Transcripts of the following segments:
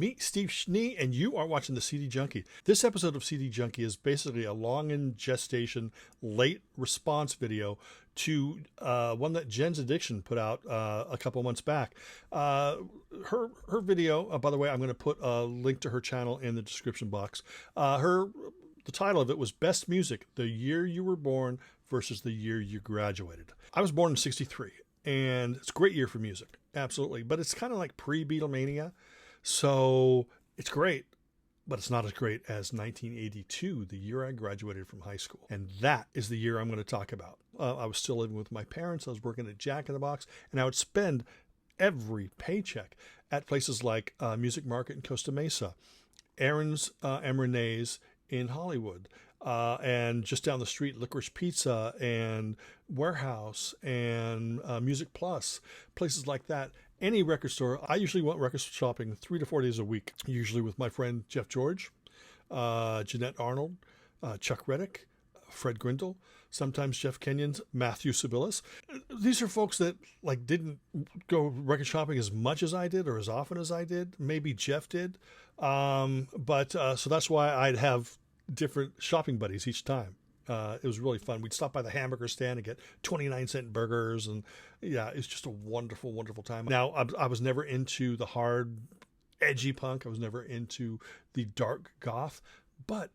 me, Steve Schnee, and you are watching the CD Junkie. This episode of CD Junkie is basically a long in gestation, late response video to one that Jen's Addiction put out a couple months back. Her video, by the way, I'm going to put a link to her channel in the description box. The title of it was Best Music, the Year You Were Born versus the Year You Graduated. I was born in 63, and it's a great year for music, absolutely. But it's kind of like pre-Beatlemania, so it's great, but it's not as great as 1982, the year I graduated from high school. And that is the year I'm going to talk about. I was still living with my parents. I was working at Jack in the Box, and I would spend every paycheck at places like Music Market in Costa Mesa, Aaron's M. Renee's in Hollywood, and just down the street, Licorice Pizza and Warehouse and Music Plus, places like that. Any record store. I usually went record shopping 3 to 4 days a week, usually with my friend Jeff George, Jeanette Arnold, Chuck Reddick, Fred Grindle, sometimes Jeff Kenyon's Matthew Sibilis. These are folks that like didn't go record shopping as much as I did or as often as I did. Maybe Jeff did. So that's why I'd have different shopping buddies each time. It was really fun. We'd stop by the hamburger stand and get 29-cent burgers. And yeah, it was just a wonderful, wonderful time. Now, I was never into the hard, edgy punk. I was never into the dark goth, but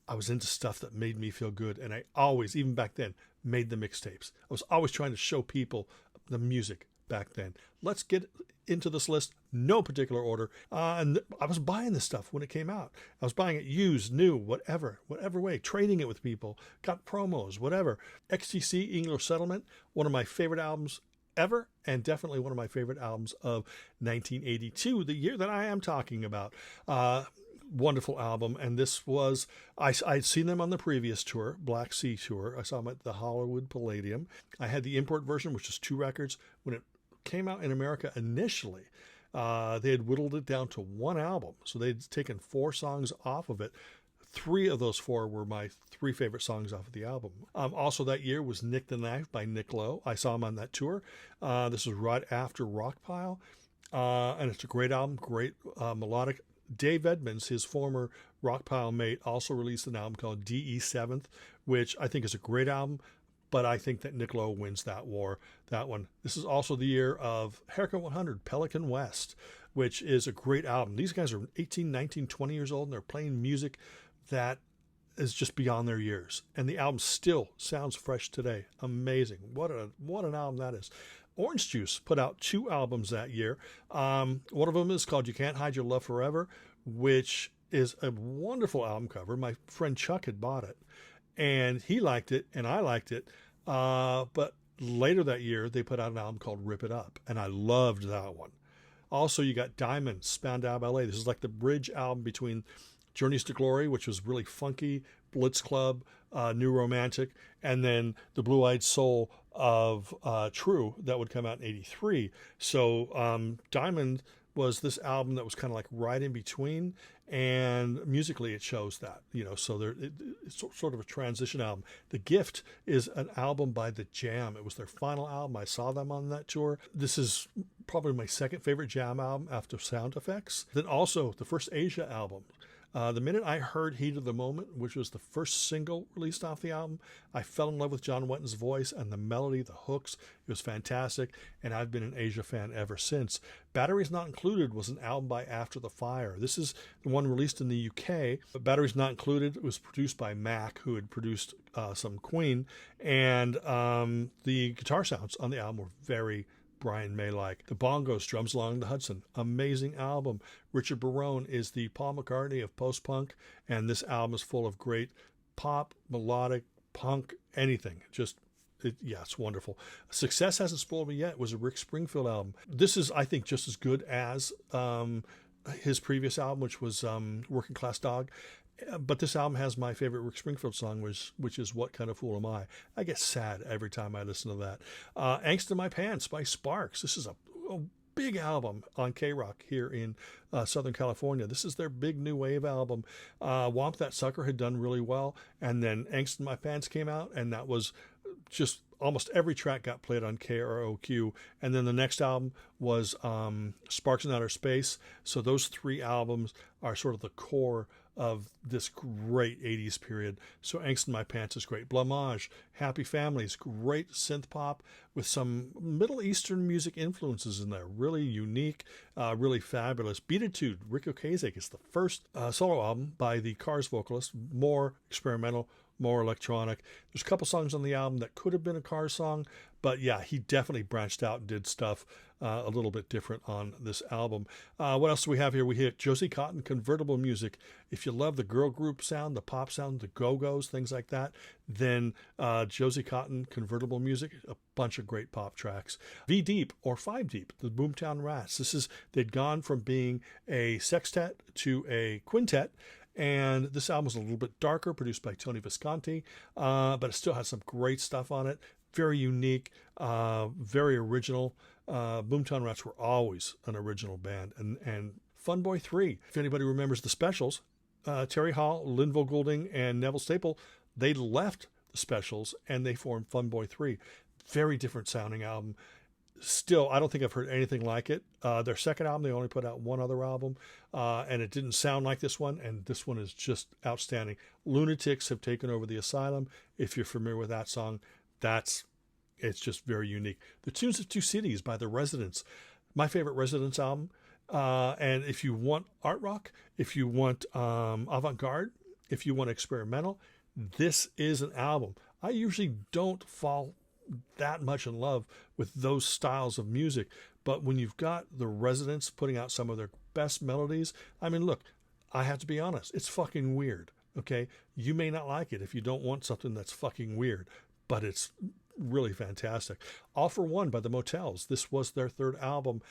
I was into stuff that made me feel good. And I always, even back then, made the mixtapes. I was always trying to show people the music back then. Let's get into this list, no particular order. And I was buying this stuff when it came out. I was buying it used, new, whatever way, trading it with people, got promos, whatever. XTC, English Settlement, one of my favorite albums ever, and definitely one of my favorite albums of 1982, the year that I am talking about. Wonderful album. And this was, I'd seen them on the previous tour, Black Sea Tour. I saw them at the Hollywood Palladium. I had the import version, which is 2 records. When it came out in America initially, they had whittled it down to 1 album. So they'd taken 4 songs off of it. 3 of those 4 were my 3 favorite songs off of the album. Also that year was Nick the Knife by Nick Lowe. I saw him on that tour. This was right after Rockpile. And it's a great album, great melodic. Dave Edmonds, his former Rockpile mate, also released an album called D.E. 7th, which I think is a great album, but I think that Nick Lowe wins that one. This is also the year of Haircut 100, Pelican West, which is a great album. These guys are 18, 19, 20 years old, and they're playing music that is just beyond their years. And the album still sounds fresh today. Amazing. What an album that is. Orange Juice put out 2 albums that year. One of them is called You Can't Hide Your Love Forever, which is a wonderful album cover. My friend Chuck had bought it, and he liked it, and I liked it. But later that year, they put out an album called Rip It Up, and I loved that one. Also, you got Diamond, Spandau Ballet. This is like the bridge album between Journeys to Glory, which was really funky, Blitz Club, New Romantic, and then the Blue-Eyed Soul of True that would come out in 83. So Diamond was this album that was kind of like right in between, and musically it shows that, so it's sort of a transition album. The Gift is an album by The Jam. It was their final album. I saw them on that tour. This is probably my second favorite Jam album after Sound Effects. Then also the first Asia album. The minute I heard Heat of the Moment, which was the first single released off the album, I fell in love with John Wetton's voice and the melody, the hooks. It was fantastic, and I've been an Asia fan ever since. Batteries Not Included was an album by After the Fire. This is the one released in the UK. But Batteries Not Included was produced by Mac, who had produced some Queen, and the guitar sounds on the album were very Brian May-like. The Bongos, Drums Along the Hudson, amazing album. Richard Barone is the Paul McCartney of post-punk, and this album is full of great pop, melodic, punk, anything. It's wonderful. Success Hasn't Spoiled Me Yet was a Rick Springfield album. This is, I think, just as good as his previous album, which was Working Class Dog. But this album has my favorite Rick Springfield song, which is What Kind of Fool Am I? I get sad every time I listen to that. Angst in My Pants by Sparks. This is a big album on K-Rock here in Southern California. This is their big new wave album. Womp That Sucker had done really well, and then Angst in My Pants came out, and that was just almost every track got played on KROQ. And then the next album was Sparks in Outer Space. So those 3 albums are sort of the core of this great 80s period. So Angst in My Pants is great. Blamage, Happy Families, great synth pop with some Middle Eastern music influences in there. Really unique, really fabulous. Beatitude, Rick Ocasek, is the first solo album by the Cars vocalist. More experimental, more electronic. There's a couple songs on the album that could have been a Cars song, but yeah, he definitely branched out and did stuff a little bit different on this album. What else do we have here? We hit Josie Cotton, Convertible Music. If you love the girl group sound, the pop sound, the go-go's, things like that, then Josie Cotton, Convertible Music, a bunch of great pop tracks. V Deep or 5 Deep, the Boomtown Rats. They'd gone from being a sextet to a quintet, and this album was a little bit darker, produced by Tony Visconti, but it still has some great stuff on it. Very unique, very original. Boomtown Rats were always an original band. And Fun Boy 3, if anybody remembers the Specials, Terry Hall, Linval Goulding, and Neville Staple, they left the Specials and they formed Fun Boy 3. Very different sounding album. Still, I don't think I've heard anything like it. Their second album, they only put out one other album, and it didn't sound like this one, and this one is just outstanding. Lunatics Have Taken Over the Asylum. If you're familiar with that song, it's just very unique. The Tunes of Two Cities by The Residents, my favorite Residents album. And if you want art rock, if you want avant-garde, if you want experimental, this is an album. I usually don't fall that much in love with those styles of music, but when you've got The Residents putting out some of their best melodies, I mean, look, I have to be honest, it's fucking weird, okay? You may not like it if you don't want something that's fucking weird, but it's really fantastic. All for One by the Motels. This was their third album.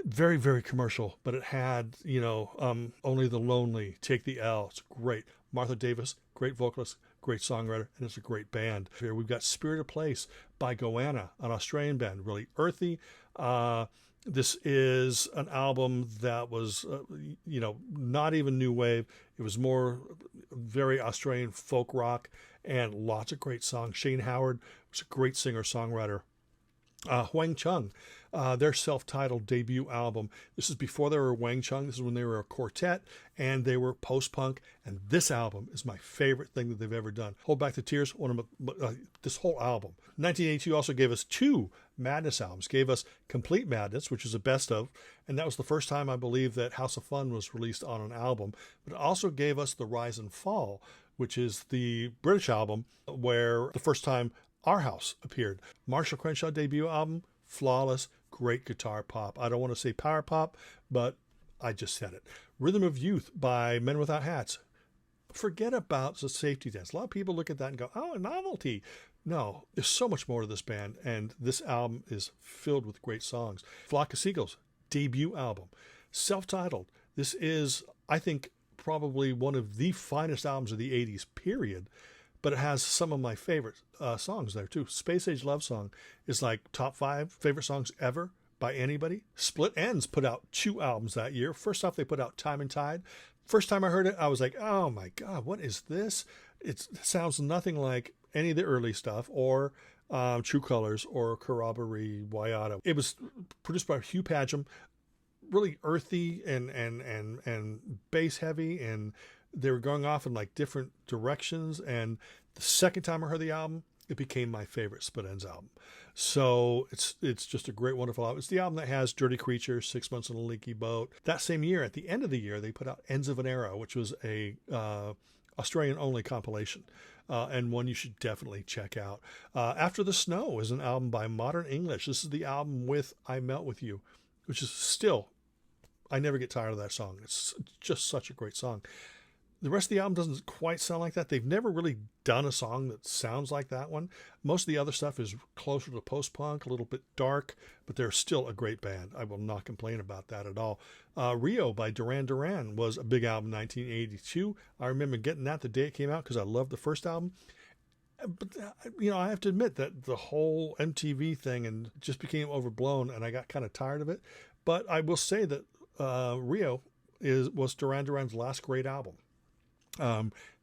Very, very commercial, but it had, Only the Lonely, Take the L. It's great. Martha Davis, great vocalist, great songwriter, and it's a great band. Here we've got Spirit of Place by Goanna, an Australian band, really earthy. This is an album that was, not even new wave. It was more very Australian folk rock and lots of great songs. Shane Howard was a great singer-songwriter. Huang Chung, their self-titled debut album. This is before they were Wang Chung. This is when they were a quartet and they were post-punk. And this album is my favorite thing that they've ever done. Hold Back the Tears, this whole album. 1982 also gave us 2 Madness albums. Gave us Complete Madness, which is a best of, and that was the first time I believe that House of Fun was released on an album. But it also gave us The Rise and Fall, which is the British album where the first time Our House appeared. Marshall Crenshaw debut album, flawless, great guitar pop. I don't want to say power pop, but I just said it. Rhythm of Youth by Men Without Hats. Forget about the Safety Dance. A lot of people look at that and go, oh, a novelty. No, there's so much more to this band, and this album is filled with great songs. Flock of Seagulls, debut album. Self-titled. This is, I think, probably one of the finest albums of the 80s, period. But it has some of my favorite songs there, too. Space Age Love Song is like top 5 favorite songs ever by anybody. Split Enz put out 2 albums that year. First off, they put out Time and Tide. First time I heard it, I was like, oh my God, what is this? It sounds nothing like any of the early stuff or True Colors or Corroboree Waiata. It was produced by Hugh Padgham, really earthy and bass heavy, and they were going off in like different directions. And the second time I heard the album, it became my favorite Split Enz album. So it's just a great, wonderful album. It's the album that has Dirty Creature, 6 Months on a Leaky Boat. That same year, at the end of the year, they put out Ends of an Era, which was a Australian-only compilation, and one you should definitely check out. After the Snow is an album by Modern English. This is the album with I Melt With You, which is still, I never get tired of that song. It's just such a great song. The rest of the album doesn't quite sound like that. They've never really done a song that sounds like that one. Most of the other stuff is closer to post-punk, a little bit dark, but they're still a great band. I will not complain about that at all. Rio by Duran Duran was a big album in 1982. I remember getting that the day it came out because I loved the first album. But, I have to admit that the whole MTV thing and just became overblown, and I got kind of tired of it. But I will say that Rio was Duran Duran's last great album.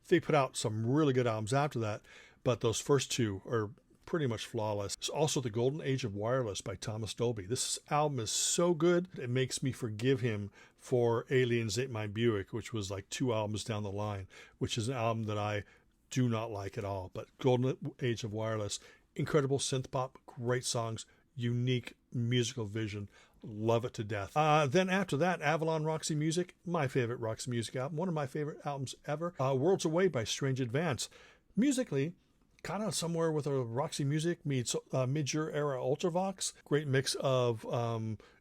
They put out some really good albums after that, but those first 2 are pretty much flawless. It's also The Golden Age of Wireless by Thomas Dolby. This album is so good, it makes me forgive him for Aliens Ate My Buick, which was like 2 albums down the line, which is an album that I do not like at all. But Golden Age of Wireless, incredible synth pop, great songs, unique musical vision. Love it to death. Then after that, Avalon Roxy Music, my favorite Roxy Music album, one of my favorite albums ever. Worlds Away by Strange Advance. Musically, kind of somewhere with a Roxy Music meets mid-year era Ultravox. Great mix of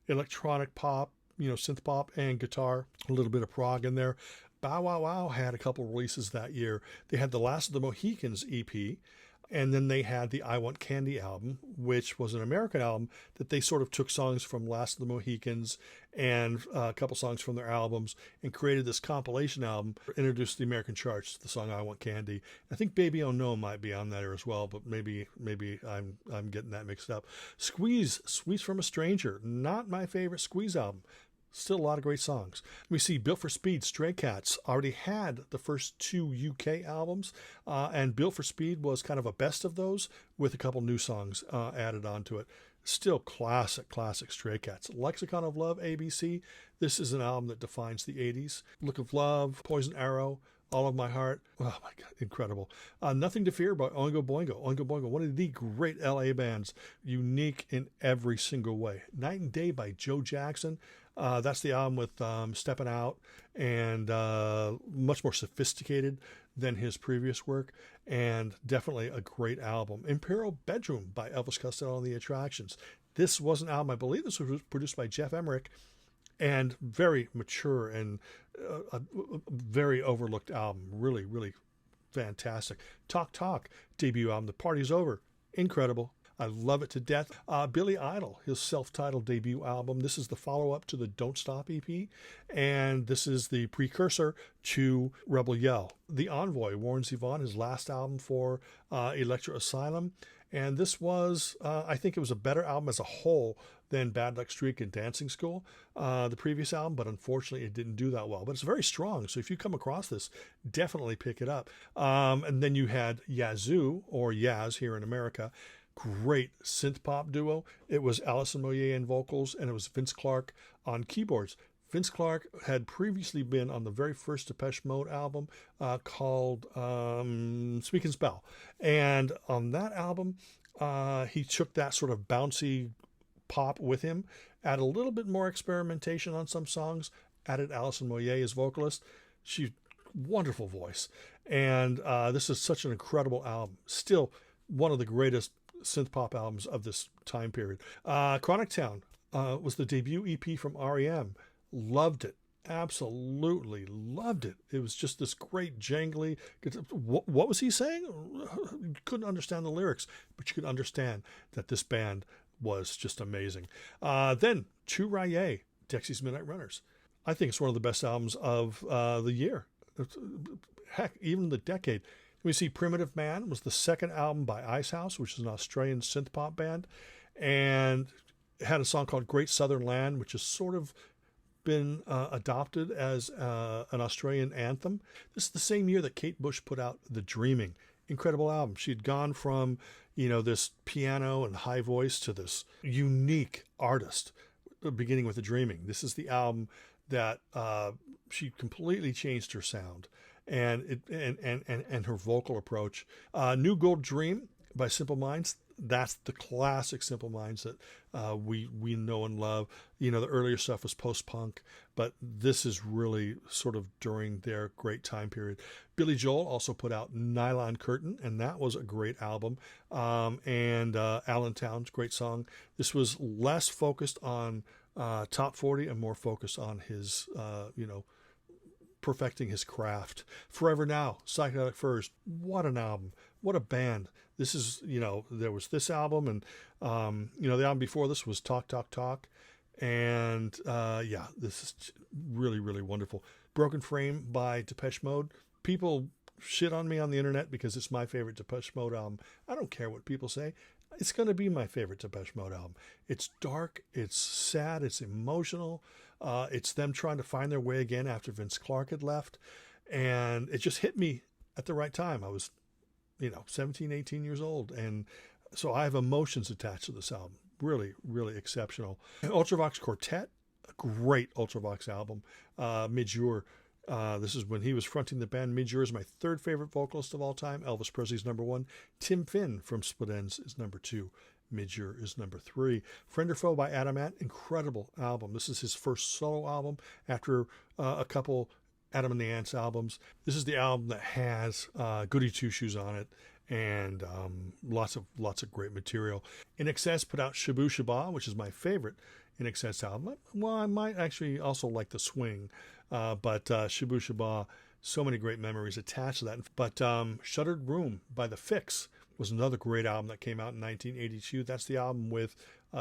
electronic pop, synth pop and guitar, a little bit of prog in there. Bow Wow Wow had a couple releases that year. They had the Last of the Mohicans EP, and then they had the I Want Candy album, which was an American album that they sort of took songs from Last of the Mohicans and a couple songs from their albums and created this compilation album, introduced the American charts to the song I Want Candy. I think Baby Oh No might be on there as well, but maybe I'm getting that mixed up. Squeeze from a Stranger, not my favorite Squeeze album. Still a lot of great songs. We see Built for Speed, Stray Cats already had the first 2 UK albums, and Built for Speed was kind of a best of those with a couple new songs added onto it. Still classic Stray Cats. Lexicon of Love, ABC. This is an album that defines the 80s. Look of Love, Poison Arrow, All of My Heart. Oh my God, incredible. Nothing to Fear by Oingo Boingo. Oingo Boingo, one of the great LA bands, unique in every single way. Night and Day by Joe Jackson. That's the album with Steppin' Out, and much more sophisticated than his previous work, and definitely a great album. Imperial Bedroom by Elvis Costello and the Attractions. This was an album, I believe this was produced by Jeff Emmerich, and very mature and a very overlooked album. Really fantastic. Talk, debut album, The Party's Over. Incredible. I love it to death. Billy Idol, his self-titled debut album. This is the follow-up to the Don't Stop EP, and this is the precursor to Rebel Yell. The Envoy, Warren Zevon, his last album for Electra Asylum, and this was, I think it was a better album as a whole than Bad Luck Streak and Dancing School, the previous album, but unfortunately it didn't do that well. But it's very strong, so if you come across this, definitely pick it up. And then you had Yazoo, or Yaz here in America, great synth pop duo. It was Alison Moyet in vocals, and it was Vince Clarke on keyboards. Vince Clarke had previously been on the very first Depeche Mode album called Speak and Spell. And on that album, he took that sort of bouncy pop with him, added a little bit more experimentation on some songs, added Alison Moyet as vocalist. She's wonderful voice. And this is such an incredible album. Still one of the greatest synth pop albums of this time period. Chronic Town was the debut EP from R.E.M. Loved it. Absolutely loved it. It was just this great jangly. What was he saying? You couldn't understand the lyrics, but you could understand that this band was just amazing. Then Chu Raye, Dexy's Midnight Runners. I think it's one of the best albums of the year. Heck, even the decade. We see Primitive Man was the second album by Icehouse, which is an Australian synth pop band, and it had a song called Great Southern Land, which has sort of been adopted as an Australian anthem. This is the same year that Kate Bush put out The Dreaming. Incredible album. She had gone from, this piano and high voice to this unique artist, beginning with The Dreaming. This is the album that she completely changed her sound and her vocal approach. New Gold Dream by Simple Minds. That's the classic Simple Minds that we know and love. The earlier stuff was post-punk, but this is really sort of during their great time period. Billy Joel also put out Nylon Curtain, and that was a great album. And Allentown's great song. This was less focused on top 40 and more focused on his, perfecting his craft. Forever Now, Psychedelic Furs. What an album. What a band. This is, there was this album, and, the album before this was Talk, Talk, Talk. And, this is really, really wonderful. Broken Frame by Depeche Mode. People shit on me on the internet because it's my favorite Depeche Mode album. I don't care what people say. It's going to be my favorite Depeche Mode album. It's dark, it's sad, it's emotional. It's them trying to find their way again after Vince Clarke had left. And it just hit me at the right time. I was 17, 18 years old, and So I have emotions attached to this album. Really, really exceptional. Ultravox Quartet, a great Ultravox album. Midge Ure, this is when he was fronting the band. Midge Ure is my third favorite vocalist of all time. Elvis Presley's number 1. Tim Finn from Split Enz is number 2. Midge Ure is number 3. Friend or Foe by Adam Ant, incredible album. This is his first solo album after a couple Adam and the Ants albums. This is the album that has Goody Two Shoes on it, and lots of great material. In Excess put out Shabu Shaba, which is my favorite In Excess album. Well, I might actually also like The Swing, but Shabu Shaba, so many great memories attached to that. But Shuttered Room by The Fix was another great album that came out in 1982. That's the album with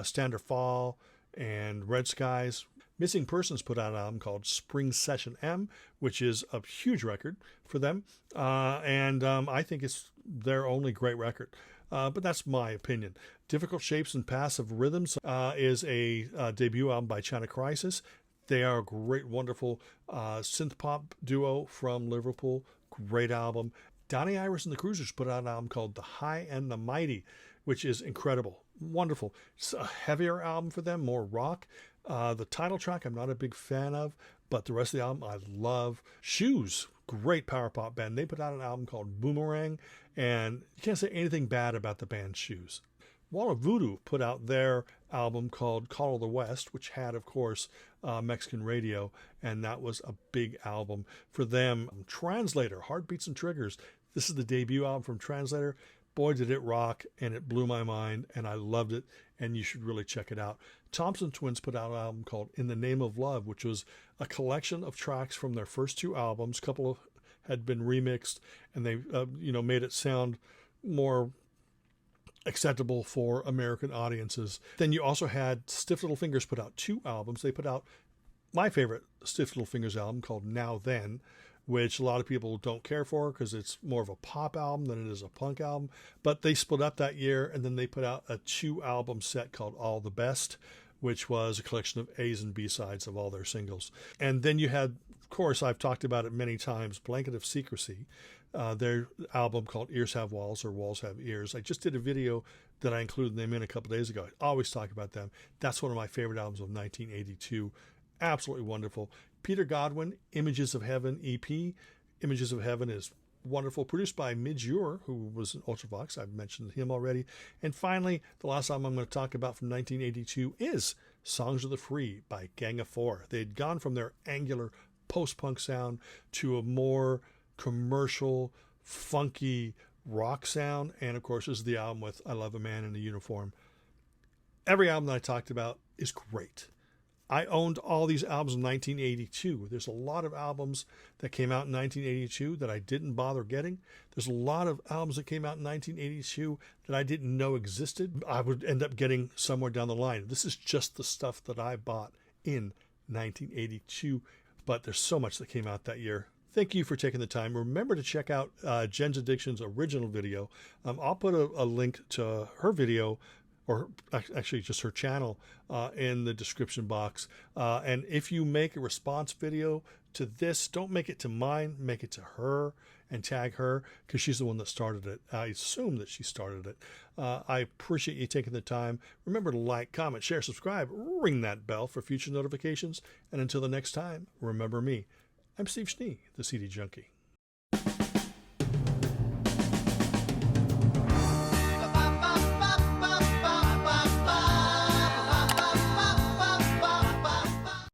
Stand or Fall and Red Skies. Missing Persons put out an album called Spring Session M, which is a huge record for them. And I think it's their only great record. But that's my opinion. Difficult Shapes and Passive Rhythms is a debut album by China Crisis. They are a great, wonderful synth pop duo from Liverpool. Great album. Donnie Iris and the Cruisers put out an album called The High and the Mighty, which is incredible. Wonderful. It's a heavier album for them, more rock. The title track I'm not a big fan of, but the rest of the album I love. Shoes, great power pop band. They put out an album called Boomerang, and you can't say anything bad about the band Shoes. Wall of Voodoo put out their album called Call of the West, which had, of course, Mexican Radio, and that was a big album for them. Translator, Heartbeats and Triggers. This is the debut album from Translator. Boy, did it rock, and it blew my mind, and I loved it, and you should really check it out. Thompson Twins put out an album called In the Name of Love, which was a collection of tracks from their first 2 albums. A couple of had been remixed, and they made it sound more acceptable for American audiences. Then you also had Stiff Little Fingers put out 2 albums. They put out my favorite Stiff Little Fingers album called Now Then, which a lot of people don't care for because it's more of a pop album than it is a punk album. But they split up that year, and then they put out a 2-album set called All the Best, which was a collection of A's and B-sides of all their singles. And then you had, of course, I've talked about it many times, Blanket of Secrecy, their album called Ears Have Walls or Walls Have Ears. I just did a video that I included them in a couple days ago. I always talk about them. That's one of my favorite albums of 1982. Absolutely wonderful. Peter Godwin, Images of Heaven EP. Images of Heaven is wonderful, produced by Midge Ure, who was an Ultravox. I've mentioned him already. And finally, the last album I'm going to talk about from 1982 is Songs of the Free by Gang of Four. They had gone from their angular post-punk sound to a more commercial, funky rock sound. And of course, this is the album with I Love a Man in a Uniform. Every album that I talked about is great. I owned all these albums in 1982. There's a lot of albums that came out in 1982 that I didn't bother getting. There's a lot of albums that came out in 1982 that I didn't know existed. I would end up getting somewhere down the line. This is just the stuff that I bought in 1982, but there's so much that came out that year. Thank you for taking the time. Remember to check out Jen's Addiction's original video. I'll put a link to her video, or actually just her channel, in the description box. And if you make a response video to this, don't make it to mine, make it to her and tag her, because she's the one that started it. I assume that she started it. I appreciate you taking the time. Remember to like, comment, share, subscribe, ring that bell for future notifications. And until the next time, remember me. I'm Steve Schnee, the CD Junkie.